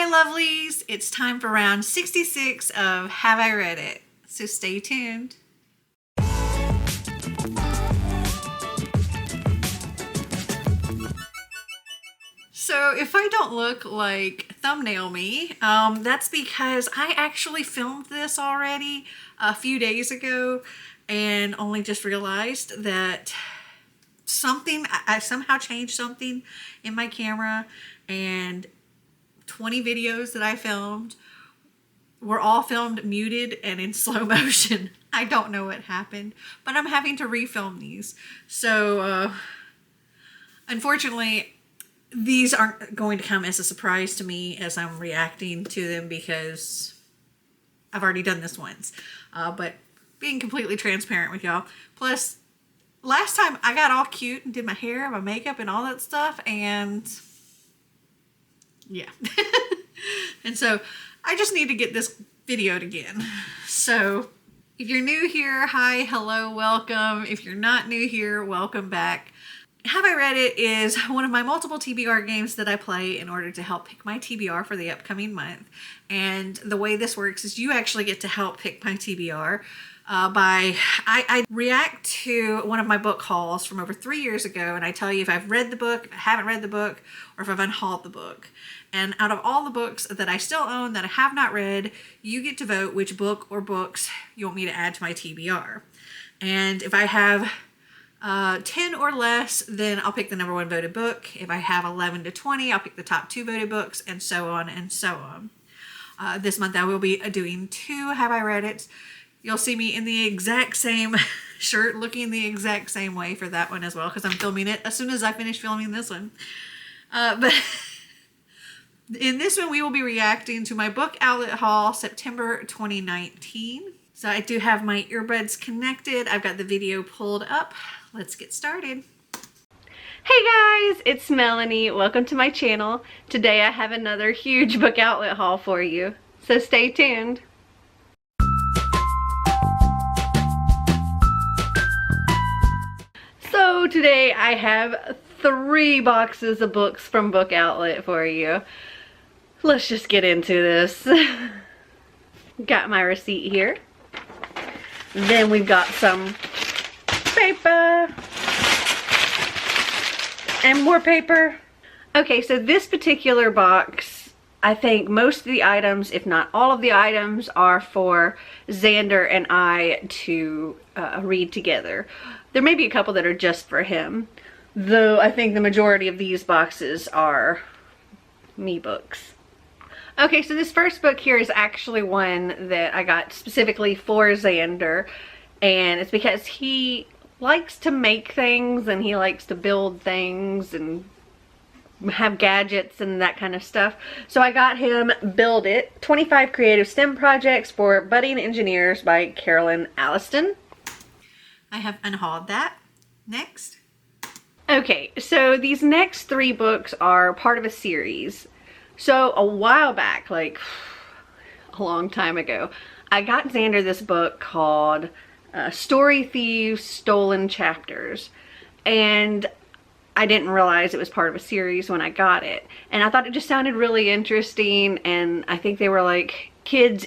lovelies, it's time for round 66 of Have I Read It? So stay tuned. So if I don't look like thumbnail me, that's because I actually filmed this already a few days ago and only just realized that I somehow changed something in my camera, and 20 videos that I filmed were all filmed muted and in slow motion. I don't know what happened, but I'm having to refilm these. So unfortunately, these aren't going to come as a surprise to me as I'm reacting to them because I've already done this once. But being completely transparent with y'all. Plus, last time I got all cute and did my hair, my makeup, and all that stuff, and yeah. And so I just need to get this videoed again. So if you're new here, hi, hello, welcome. If you're not new here, welcome back. Have I Read It is one of my multiple TBR games that I play in order to help pick my TBR for the upcoming month. And the way this works is you actually get to help pick my TBR I react to one of my book hauls from over 3 years ago, and I tell you if I've read the book, if I haven't read the book, or if I've unhauled the book. And out of all the books that I still own that I have not read, you get to vote which book or books you want me to add to my TBR. And if I have 10 or less, then I'll pick the number 1 voted book. If I have 11 to 20, I'll pick the top 2 voted books, and so on and so on. This month I will be doing 2 Have I Read It. You'll see me in the exact same shirt, looking the exact same way for that one as well, because I'm filming it as soon as I finish filming this one. But in this one, we will be reacting to my book outlet haul, September 2019. So I do have my earbuds connected. I've got the video pulled up. Let's get started. Hey guys, it's Melanie. Welcome to my channel. Today I have another huge book outlet haul for you, so stay tuned. So today I have 3 boxes of books from Book Outlet for you. Let's just get into this. Got my receipt here. Then we've got some paper. And more paper. Okay, so this particular box, I think most of the items, if not all of the items, are for Xander and I to read together. There may be a couple that are just for him, though I think the majority of these boxes are me books. Okay, so this first book here is actually one that I got specifically for Xander, and it's because he likes to make things and he likes to build things and have gadgets and that kind of stuff. So I got him Build It, 25 Creative STEM Projects for Budding Engineers by Carolyn Alliston. I have unhauled that. Next. Okay, so these next 3 books are part of a series. So a while back, like a long time ago, I got Xander this book called Story Thieves Stolen Chapters, and I didn't realize it was part of a series when I got it, and I thought it just sounded really interesting, and I think they were like kids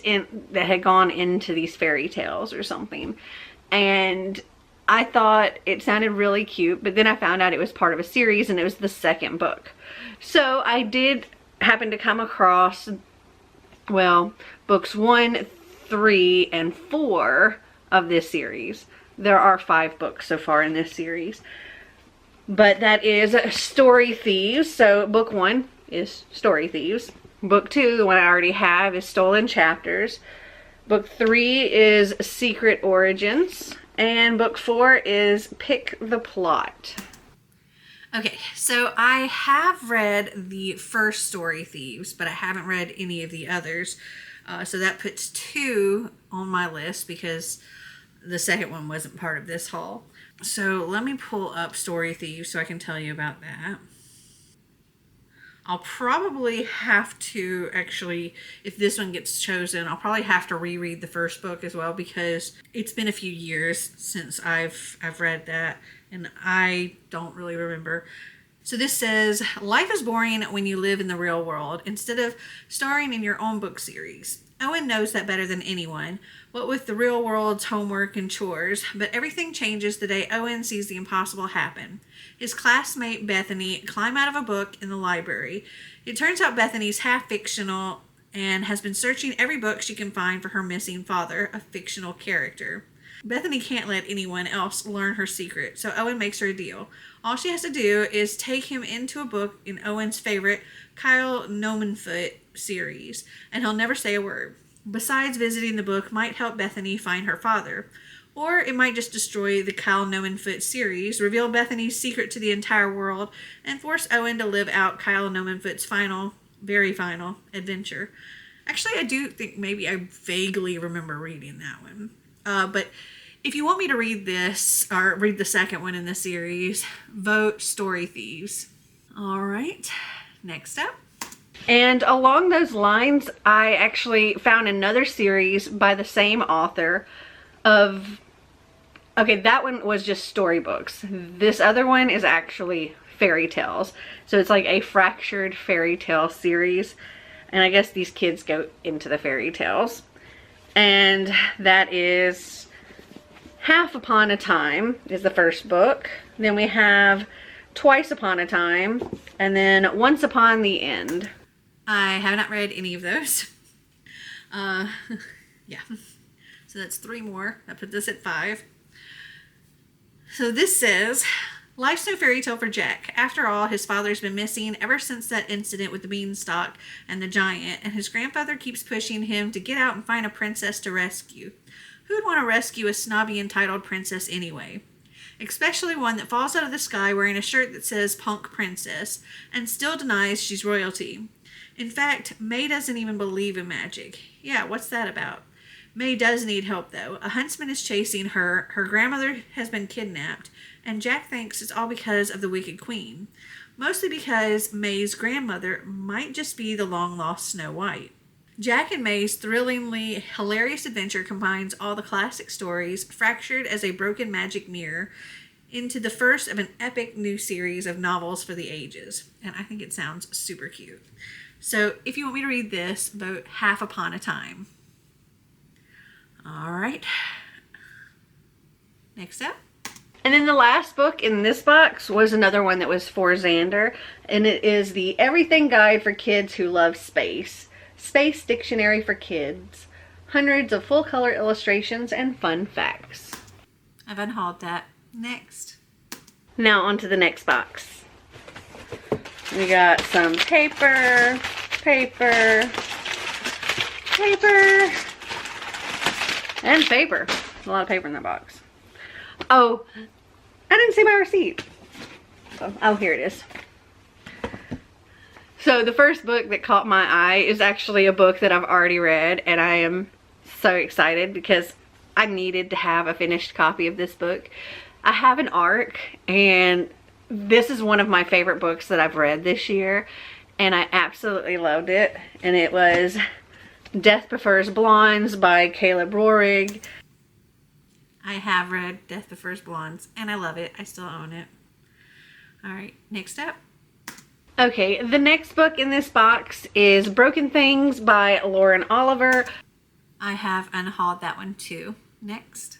that had gone into these fairy tales or something, and I thought it sounded really cute, but then I found out it was part of a series and it was the 2nd book. So I did happen to come across, well, books 1, 3, and 4 of this series. There are 5 books so far in this series. But that is Story Thieves. So book 1 is Story Thieves. Book 2, the one I already have, is Stolen Chapters. Book 3 is Secret Origins. And book 4 is Pick the Plot. Okay, so I have read the first Story Thieves, but I haven't read any of the others. So that puts 2 on my list because the second one wasn't part of this haul. So let me pull up Story Thieves so I can tell you about that. I'll probably have to actually, if this one gets chosen, I'll probably have to reread the first book as well because it's been a few years since I've read that and I don't really remember So this says, life is boring when you live in the real world instead of starring in your own book series. Owen knows that better than anyone, what with the real world's homework and chores, but everything changes the day Owen sees the impossible happen. His classmate Bethany climb out of a book in the library. It turns out Bethany's half fictional and has been searching every book she can find for her missing father, a fictional character. Bethany can't let anyone else learn her secret, so Owen makes her a deal. All she has to do is take him into a book in Owen's favorite Kyle Nomenfoot series, and he'll never say a word. Besides, visiting the book might help Bethany find her father. Or it might just destroy the Kyle Nomenfoot series, reveal Bethany's secret to the entire world, and force Owen to live out Kyle Nomenfoot's very final adventure. Actually, I do think maybe I vaguely remember reading that one. But if you want me to read this, or read the second one in the series, vote Story Thieves. All right, next up. And along those lines, I actually found another series by the same author of... Okay, that one was just storybooks. This other one is actually fairy tales. So it's like a fractured fairy tale series. And I guess these kids go into the fairy tales. And that is Half Upon a Time is the first book. Then we have Twice Upon a Time. And then Once Upon the End. I have not read any of those. Yeah. So that's 3 more. I put this at 5. So this says, life's no fairy tale for Jack. After all, his father's been missing ever since that incident with the beanstalk and the giant, and his grandfather keeps pushing him to get out and find a princess to rescue. Who'd want to rescue a snobby entitled princess anyway? Especially one that falls out of the sky wearing a shirt that says Punk Princess and still denies she's royalty. In fact, May doesn't even believe in magic. Yeah, what's that about? May does need help, though. A huntsman is chasing her, her grandmother has been kidnapped, and Jack thinks it's all because of the Wicked Queen. Mostly because May's grandmother might just be the long-lost Snow White. Jack and May's thrillingly hilarious adventure combines all the classic stories, fractured as a broken magic mirror, into the first of an epic new series of novels for the ages. And I think it sounds super cute. So if you want me to read this, vote Half Upon a Time. All right. Next up. And then the last book in this box was another one that was for Xander. And it is the Everything Guide for Kids Who Love Space. Space Dictionary for Kids. Hundreds of full color illustrations and fun facts. I've unhauled that. Next. Now on to the next box. We got some paper, paper, and paper. A lot of paper in that box. Oh, I didn't see my receipt. Oh, here it is. So the first book that caught my eye is actually a book that I've already read, and I am so excited because I needed to have a finished copy of this book. I have an ARC, and this is one of my favorite books that I've read this year, and I absolutely loved it. And it was Death Prefers Blondes by Kayla Brorig. I have read Death Prefers Blondes, and I love it. I still own it. All right, next up. Okay, the next book in this box is Broken Things by Lauren Oliver. I have unhauled that one too. Next.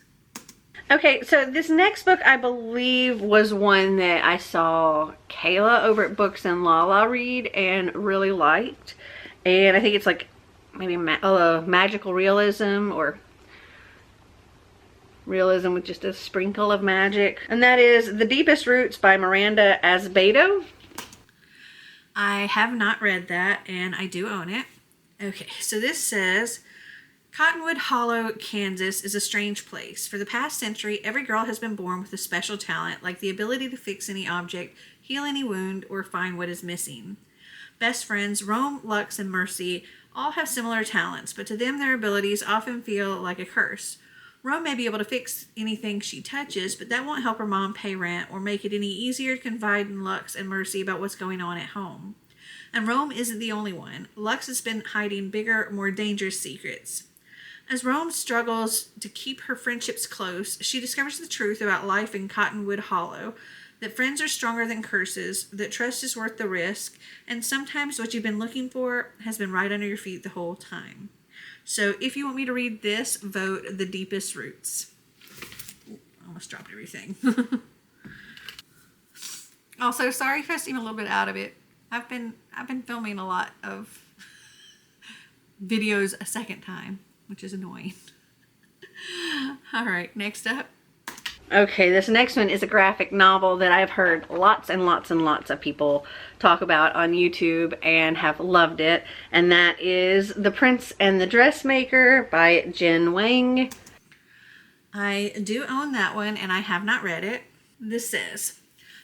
Okay, so this next book I believe was one that I saw Kayla over at Books and Lala read and really liked. And I think it's like maybe magical realism, or realism with just a sprinkle of magic. And that is The Deepest Roots by Miranda Azbedo. I have not read that, and I do own it. Okay, so this says, Cottonwood Hollow, Kansas is a strange place. For the past century, every girl has been born with a special talent, like the ability to fix any object, heal any wound, or find what is missing. Best friends, Rome, Lux, and Mercy all have similar talents, but to them their abilities often feel like a curse. Rome may be able to fix anything she touches, but that won't help her mom pay rent or make it any easier to confide in Lux and Mercy about what's going on at home. And Rome isn't the only one. Lux has been hiding bigger, more dangerous secrets. As Rome struggles to keep her friendships close, she discovers the truth about life in Cottonwood Hollow. that friends are stronger than curses, that trust is worth the risk, and sometimes what you've been looking for has been right under your feet the whole time. So if you want me to read this, vote The Deepest Roots. Ooh, I almost dropped everything. Also, sorry if I seem a little bit out of it. I've been filming a lot of videos a second time, which is annoying. All right, next up. Okay, this next one is a graphic novel that I've heard lots and lots and lots of people talk about on YouTube and have loved it. And that is The Prince and the Dressmaker by Jen Wang. I do own that one and I have not read it. This says,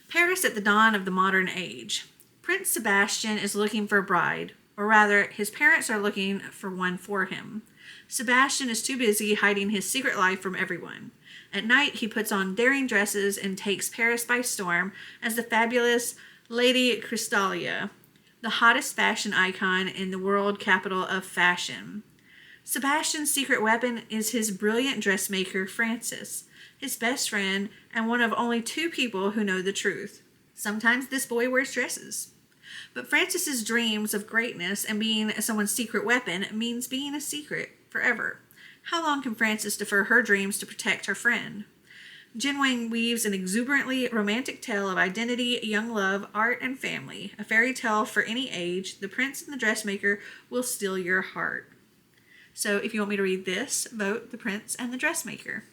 Paris at the dawn of the modern age. Prince Sebastian is looking for a bride, or rather, his parents are looking for one for him. Sebastian is too busy hiding his secret life from everyone. At night, he puts on daring dresses and takes Paris by storm as the fabulous Lady Crystalia, the hottest fashion icon in the world capital of fashion. Sebastian's secret weapon is his brilliant dressmaker, Francis, his best friend and one of only 2 people who know the truth. Sometimes this boy wears dresses. But Francis's dreams of greatness and being someone's secret weapon means being a secret forever. How long can Frances defer her dreams to protect her friend? Jen Wang weaves an exuberantly romantic tale of identity, young love, art, and family. A fairy tale for any age. The Prince and the Dressmaker will steal your heart. So if you want me to read this, vote The Prince and the Dressmaker.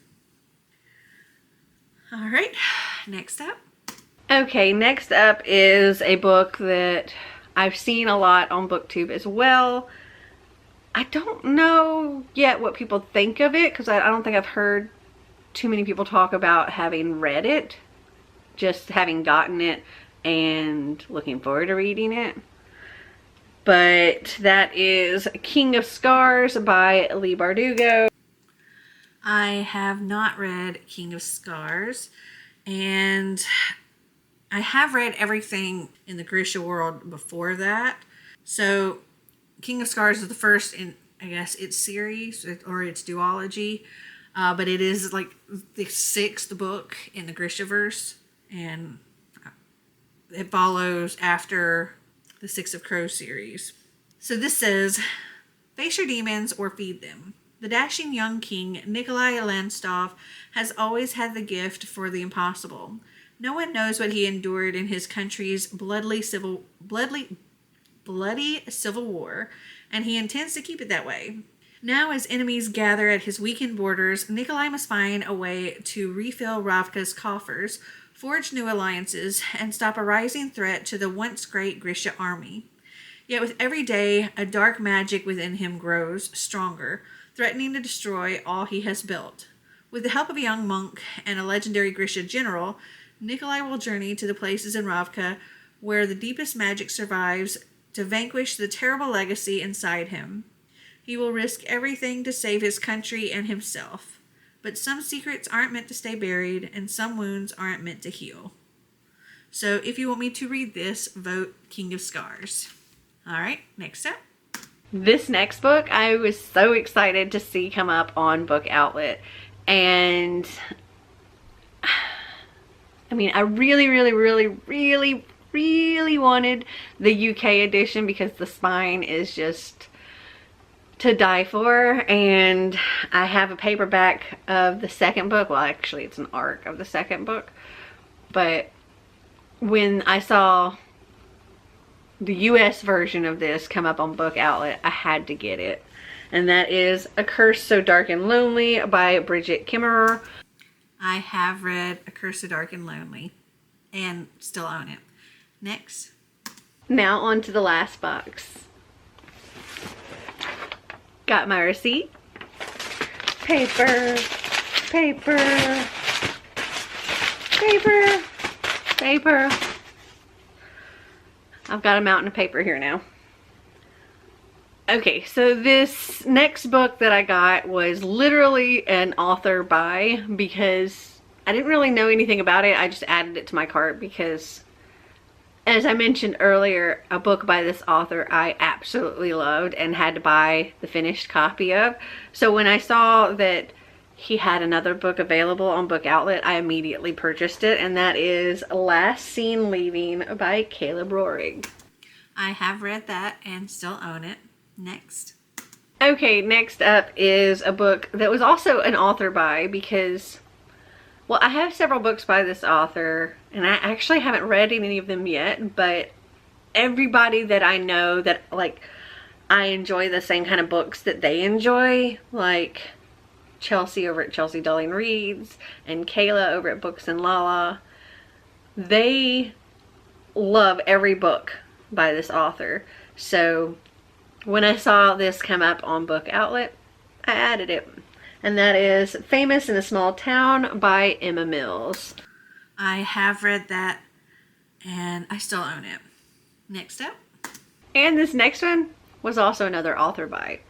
All right, next up. Okay, next up is a book that I've seen a lot on BookTube as well. I don't know yet what people think of it because I don't think I've heard too many people talk about having read it, just having gotten it and looking forward to reading it. But that is King of Scars by Leigh Bardugo. I have not read King of Scars, and I have read everything in the Grisha world before that. So King of Scars is the first in, I guess, its series or its duology. But it is like the 6th book in the Grishaverse. And it follows after the Six of Crows series. So this says, face your demons or feed them. The dashing young king, Nikolai Landstov, has always had the gift for the impossible. No one knows what he endured in his country's bloody civil war, and he intends to keep it that way. Now, as enemies gather at his weakened borders, Nikolai must find a way to refill Ravka's coffers, forge new alliances, and stop a rising threat to the once great Grisha army. Yet with every day, a dark magic within him grows stronger, threatening to destroy all he has built. With the help of a young monk and a legendary Grisha general, Nikolai will journey to the places in Ravka where the deepest magic survives to vanquish the terrible legacy inside him. He will risk everything to save his country and himself. But some secrets aren't meant to stay buried, and some wounds aren't meant to heal. So if you want me to read this, vote King of Scars. All right, next up. This next book I was so excited to see come up on Book Outlet. And I mean, I really wanted the UK edition because the spine is just to die for. And I have a paperback of the second book. Well, actually it's an arc of the second book. But when I saw the US version of this come up on Book Outlet, I had to get it. And that is A Curse So Dark and Lonely by Bridget Kimmerer. I have read A Curse So Dark and Lonely and still own it. Next. Now on to the last box. Got my receipt. Paper. Paper. Paper. Paper. I've got a mountain of paper here now. Okay, so this next book that I got was literally an author by, because I didn't really know anything about it. I just added it to my cart because, as I mentioned earlier, a book by this author I absolutely loved and had to buy the finished copy of. So when I saw that he had another book available on Book Outlet, I immediately purchased it, and that is Last Seen Leaving by Kayla Brorig. I have read that and still own it. Next. Okay, next up is a book that was also an author by, because, well, I have several books by this author, and I actually haven't read any of them yet, but everybody that I know that, like, I enjoy the same kind of books that they enjoy, like Chelsea over at Chelsea Darling Reads and Kayla over at Books and Lala, they love every book by this author. So when I saw this come up on Book Outlet, I added it. And that is Famous in a Small Town by Emma Mills. I have read that and I still own it. Next up. And this next one was also another author by,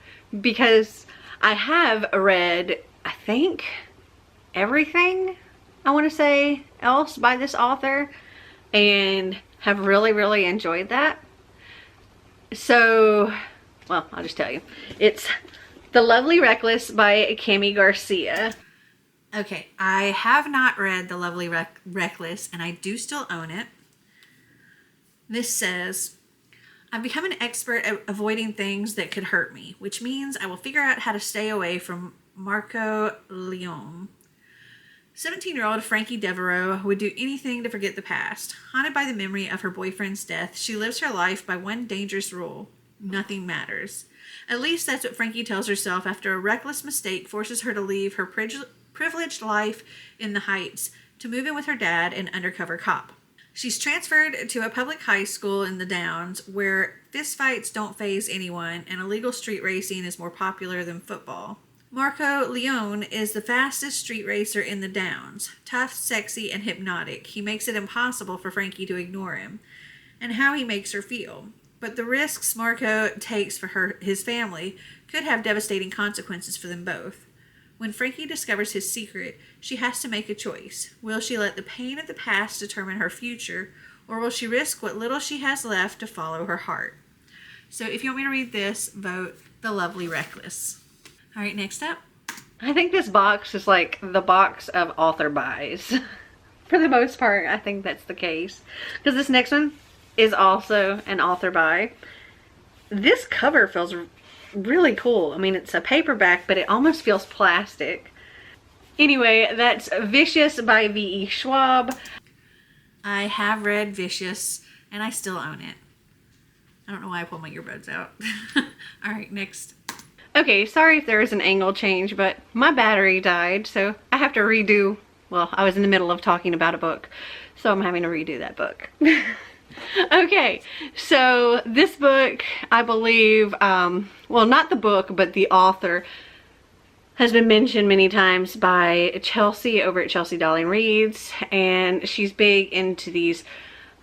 because I have read, I think, everything, I want to say, else by this author, and have really, really enjoyed that. So, well, I'll just tell you. It's The Lovely Reckless by Cami Garcia. Okay, I have not read The Lovely Reckless, and I do still own it. This says, I've become an expert at avoiding things that could hurt me, which means I will figure out how to stay away from Marco Leone. 17-year-old Frankie Devereaux would do anything to forget the past. Haunted by the memory of her boyfriend's death, she lives her life by one dangerous rule: nothing matters. At least that's what Frankie tells herself after a reckless mistake forces her to leave her privileged life in the Heights to move in with her dad, an undercover cop. She's transferred to a public high school in the Downs where fistfights don't faze anyone and illegal street racing is more popular than football. Marco Leone is the fastest street racer in the Downs. Tough, sexy, and hypnotic. He makes it impossible for Frankie to ignore him and how he makes her feel. But the risks Marco takes for his family could have devastating consequences for them both. When Frankie discovers his secret, she has to make a choice. Will she let the pain of the past determine her future, or will she risk what little she has left to follow her heart? So if you want me to read this, vote The Lovely Reckless. All right, next up. I think this box is like the box of author buys. For the most part, I think that's the case. Because this next one is also an author buy. This cover feels really cool. I mean, it's a paperback, but it almost feels plastic. Anyway, that's Vicious by V.E. Schwab. I have read Vicious, and I still own it. I don't know why I pulled my earbuds out. All right, next. Okay, sorry if there is an angle change, but my battery died, so I have to redo, well, I was in the middle of talking about a book, so I'm having to redo that book. Okay, so this book, I believe, well, not the book, but the author has been mentioned many times by Chelsea over at Chelsea Darling Reads, and she's big into these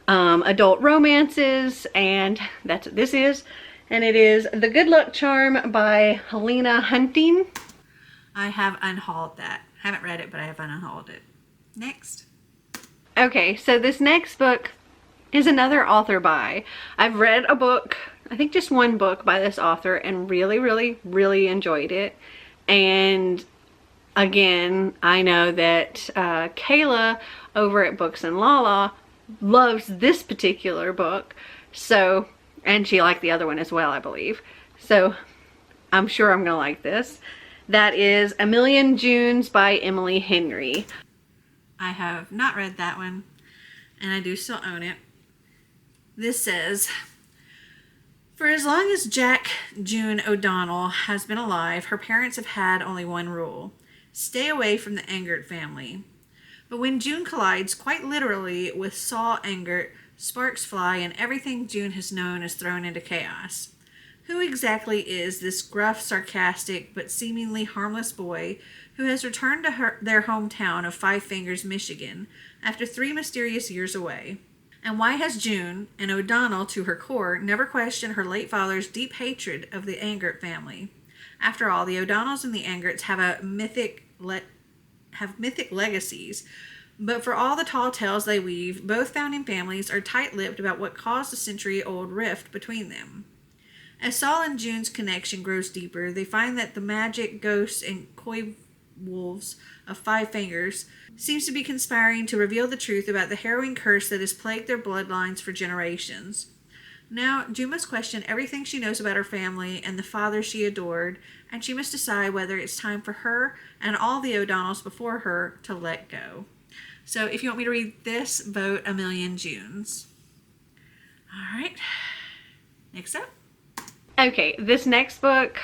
adult romances, and that's what this is. And it is The Good Luck Charm by Helena Hunting. I have unhauled that. I haven't read it, but I have unhauled it. Next. Okay, so this next book is another author by. I've read a book, I think just one book by this author, and really, really, really enjoyed it. And again, I know that Kayla over at Books and Lala loves this particular book. So, and she liked the other one as well, I believe. So I'm sure I'm gonna like this. That is A Million Junes by Emily Henry. I have not read that one, and I do still own it. This says, for as long as Jack June O'Donnell has been alive, her parents have had only one rule: stay away from the Engert family. But when June collides quite literally with Saul Engert, sparks fly and everything June has known is thrown into chaos. Who exactly is this gruff, sarcastic, but seemingly harmless boy who has returned to their hometown of Five Fingers, Michigan, after 3 mysterious years away? And why has June, and O'Donnell to her core, never questioned her late father's deep hatred of the Engert family? After all, the O'Donnells and the Engerts have mythic legacies, but for all the tall tales they weave, both founding families are tight-lipped about what caused the century-old rift between them. As Saul and June's connection grows deeper, they find that the magic, ghosts, and wolves of 5 fingers, seems to be conspiring to reveal the truth about the harrowing curse that has plagued their bloodlines for generations. Now, June must question everything she knows about her family and the father she adored, and she must decide whether it's time for her and all the O'Donnells before her to let go. So if you want me to read this, vote a million Junes. All right, next up. Okay, this next book,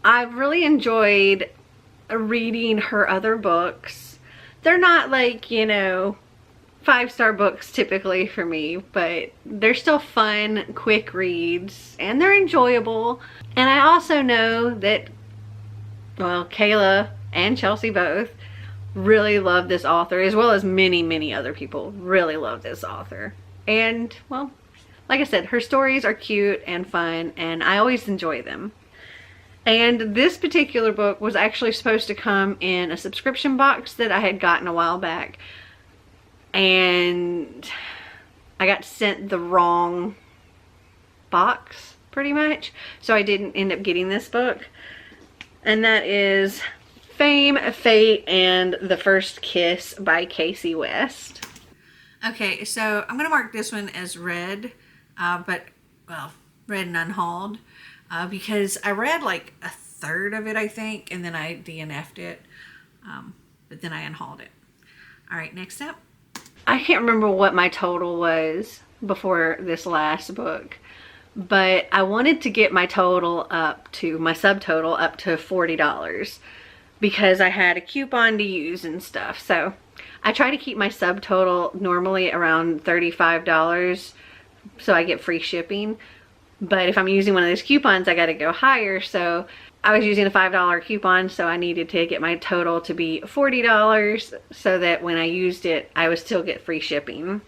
I've really enjoyed reading her other books. They're not like, you know, 5-star books typically for me, but they're still fun, quick reads, and they're enjoyable. And I also know that, well, Kayla and Chelsea both really love this author, as well as many, many other people really love this author. And, well, like I said, her stories are cute and fun, and I always enjoy them. And this particular book was actually supposed to come in a subscription box that I had gotten a while back. And I got sent the wrong box, pretty much. So I didn't end up getting this book. And that is Fame, Fate, and the First Kiss by Casey West. Okay, so I'm going to mark this one as read, but, well, read and unhauled, because I read like a third of it, I think, and then I DNF'd it, but then I unhauled it. All right, next up. I can't remember what my total was before this last book, but I wanted to get my total up to, my subtotal up to $40 because I had a coupon to use and stuff. So I try to keep my subtotal normally around $35 so I get free shipping. But if I'm using one of those coupons, I got to go higher. So I was using a $5 coupon, so I needed to get my total to be $40 so that when I used it, I would still get free shipping.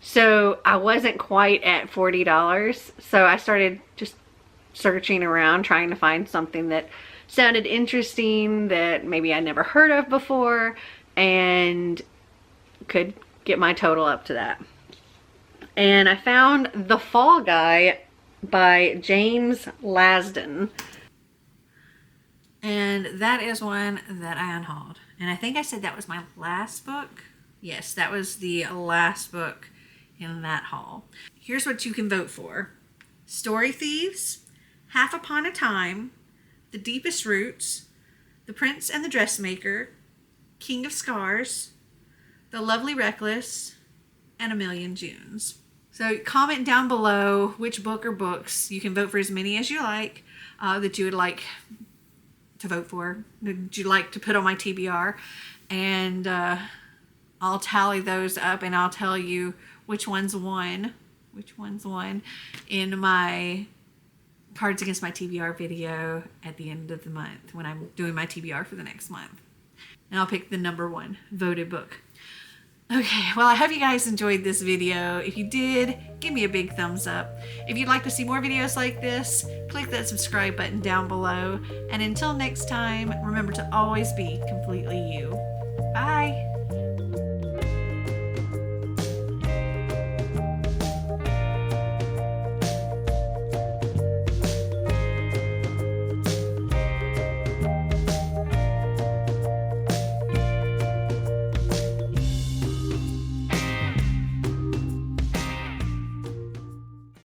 So I wasn't quite at $40, so I started just searching around trying to find something that sounded interesting, that maybe I never heard of before, and could get my total up to that. And I found The Fall Guy by James Lasden. And that is one that I unhauled. And I think I said that was my last book. Yes, that was the last book in that haul. Here's what you can vote for. Story Thieves, Half Upon a Time, The Deepest Roots, The Prince and the Dressmaker, King of Scars, The Lovely Reckless, and A Million Junes. So comment down below which book or books. You can vote for as many as you like that you would like to vote for, that you'd like to put on my TBR, and I'll tally those up and I'll tell you which ones won in my Cards Against My TBR video at the end of the month when I'm doing my TBR for the next month. And I'll pick the #1 voted book. Okay, well, I hope you guys enjoyed this video. If you did, give me a big thumbs up. If you'd like to see more videos like this, click that subscribe button down below. And until next time, remember to always be completely you.